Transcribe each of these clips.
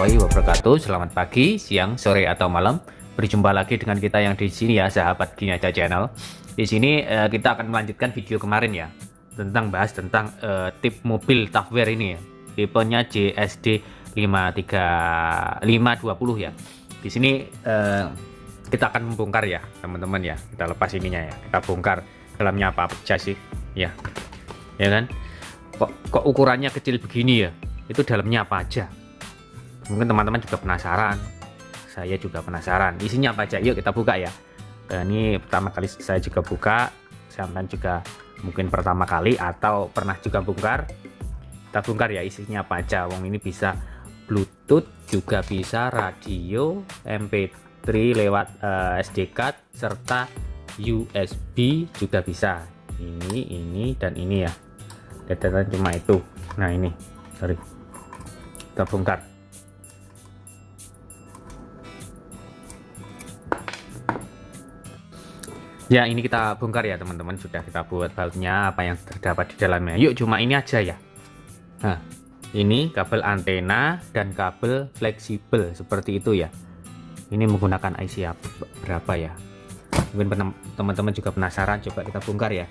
warahmatullahi wabarakatuh. Selamat pagi, siang, sore atau malam. Berjumpa lagi dengan kita yang di sini ya, sahabat Gini Aja Channel. Di sini kita akan melanjutkan video kemarin ya, tentang bahas tentang tip mobil Tupperware ini ya. Tipenya JSD 520 ya. Di sini kita akan membongkar ya, teman-teman ya. Kita lepas ininya ya. Kita bongkar dalamnya apa aja sih, ya. Ya kan? Kok ukurannya kecil begini ya? Itu dalamnya apa aja? Mungkin teman-teman juga penasaran, saya juga penasaran isinya apa aja. Yuk kita buka ya. Ini pertama kali saya juga buka, sampai juga mungkin pertama kali atau pernah juga bongkar. Kita bongkar ya isinya apa aja. Wong ini bisa Bluetooth, juga bisa radio, MP3 lewat SD card, serta USB juga bisa. Ini dan ini ya. Detailnya cuma itu. Nah ini, sorry. Kita bongkar. Ya ini kita bongkar ya teman-teman. Sudah kita buat bautnya, apa yang terdapat di dalamnya. Yuk cuma ini aja ya. Nah ini kabel antena dan kabel fleksibel seperti itu ya. Ini menggunakan IC berapa ya? Mungkin teman-teman juga penasaran. Coba kita bongkar ya.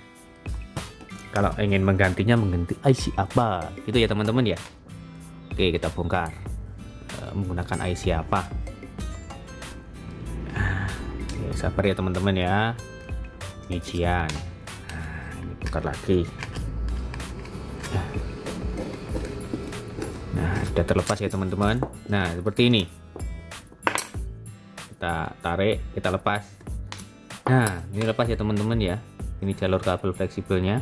Kalau ingin menggantinya, mengganti IC apa gitu ya teman-teman ya. Oke kita bongkar menggunakan IC apa. Oke, sabar ya teman-teman ya. Ujian. Nah, ini bongkar lagi. Nah sudah terlepas ya teman-teman. Nah seperti ini, kita tarik, kita lepas. Nah ini lepas ya teman-teman ya. Ini jalur kabel fleksibelnya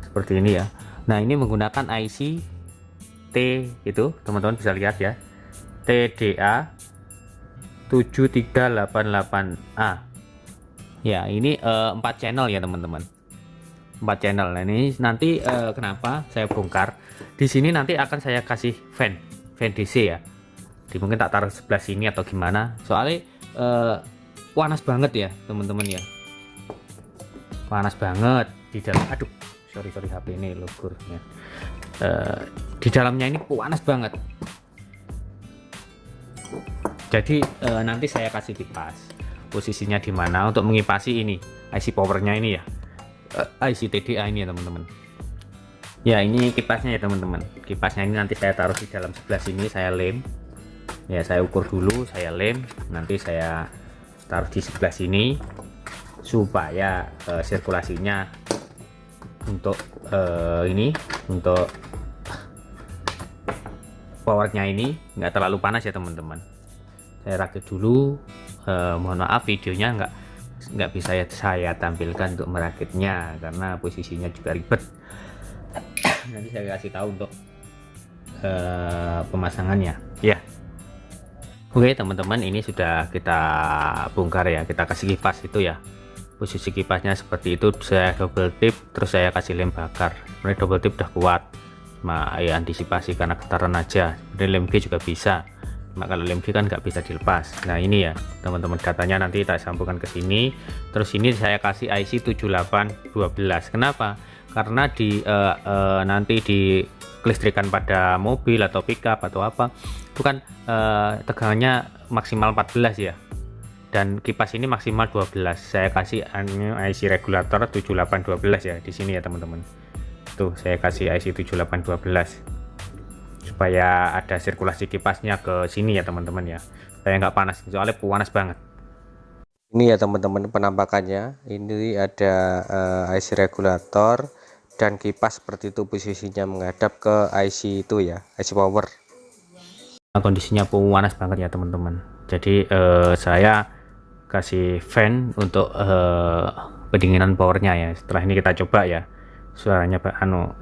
seperti ini ya. Nah ini menggunakan IC T itu, teman-teman bisa lihat ya, TDA 7388A ya. Ini 4 channel ya teman-teman, 4 channel. Nah ini nanti kenapa saya bongkar di sini, nanti akan saya kasih fan DC ya. Mungkin tak taruh sebelah sini atau gimana, soalnya panas banget ya teman-teman ya, panas banget di dalam. Aduh sorry HP ini lugur ya. Di dalamnya ini panas banget. Jadi nanti saya kasih kipas posisinya di mana untuk mengipasi ini IC powernya ini ya, IC TDA ini ya teman-teman ya. Ini kipasnya ya teman-teman. Kipasnya ini nanti saya taruh di dalam sebelah sini, saya lem ya, saya ukur dulu, saya lem, nanti saya taruh di sebelah sini supaya sirkulasinya untuk ini, untuk powernya ini nggak terlalu panas ya teman-teman. Saya rakit dulu. Mohon maaf videonya nggak bisa saya tampilkan untuk merakitnya karena posisinya juga ribet. Nanti saya kasih tahu untuk pemasangannya ya. Oke teman-teman, ini sudah kita bongkar ya, kita kasih kipas itu ya. Posisi kipasnya seperti itu, saya double tip, terus saya kasih lem bakar. Sebenarnya double tip udah kuat, ya antisipasi karena getaran aja. Sebenarnya lem G juga bisa, cuma kalau lem G kan nggak bisa dilepas. Nah ini ya teman-teman, datanya nanti tak sambungkan ke sini. Terus ini saya kasih IC 7812. Kenapa? Karena di nanti di kelistrikan pada mobil atau pickup atau apa itu kan tegangannya maksimal 14 ya, dan kipas ini maksimal 12. Saya kasih IC regulator 7812 ya di sini ya teman-teman. Tuh saya kasih IC 7812 supaya ada sirkulasi kipasnya ke sini ya teman-teman ya, supaya nggak panas, soalnya panas banget. Ini ya teman-teman penampakannya. Ini ada IC regulator dan kipas seperti itu, posisinya menghadap ke IC itu ya, IC power. Nah, kondisinya panas banget ya teman-teman. Jadi saya kasih fan untuk pendinginan powernya ya. Setelah ini kita coba ya suaranya,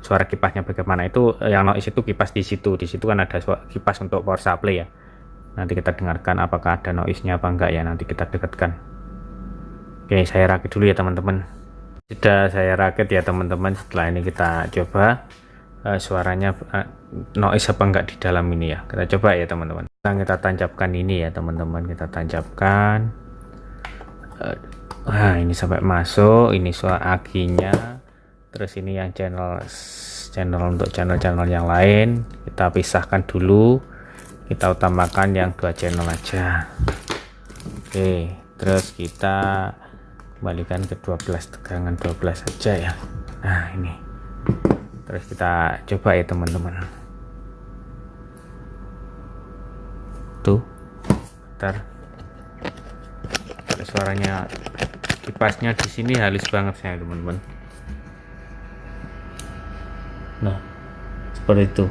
suara kipasnya bagaimana. Itu yang noise itu kipas di situ kan ada kipas untuk power supply ya. Nanti kita dengarkan apakah ada noise-nya apa enggak ya, nanti kita dekatkan. Oke saya rakit dulu ya teman-teman. Sudah saya rakit ya teman-teman. Setelah ini kita coba suaranya noise apa enggak di dalam ini ya. Kita coba ya teman-teman. Kita tancapkan ini ya teman-teman, kita tancapkan. Nah ini sampai masuk, ini suara akinya. Terus ini yang channel untuk channel yang lain kita pisahkan dulu. kita utamakan yang 2 channel aja. Oke, terus kita kembalikan ke 12 tegangan 12 saja ya. Nah ini, terus kita coba ya teman-teman. Tuh, bentar. Suaranya kipasnya di sini halus banget ya teman-teman. Nah seperti itu,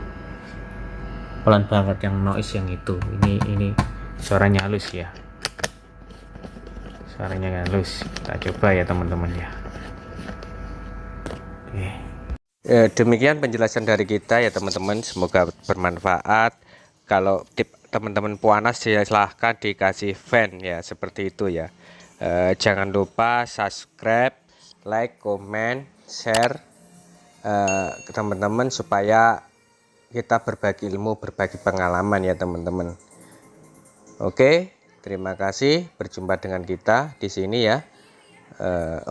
pelan banget yang noise yang itu. Ini suaranya halus ya, suaranya halus. Kita coba ya teman-teman ya. Oke. Demikian penjelasan dari kita ya teman-teman, semoga bermanfaat. Kalau tip teman-teman puanas silahkan dikasih fan ya, seperti itu ya. Jangan lupa subscribe, like, comment, share ke teman-teman supaya kita berbagi ilmu, berbagi pengalaman ya teman-teman. Oke, terima kasih, berjumpa dengan kita di sini ya.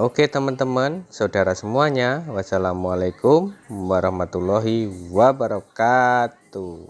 Oke teman-teman, saudara semuanya, wassalamualaikum warahmatullahi wabarakatuh.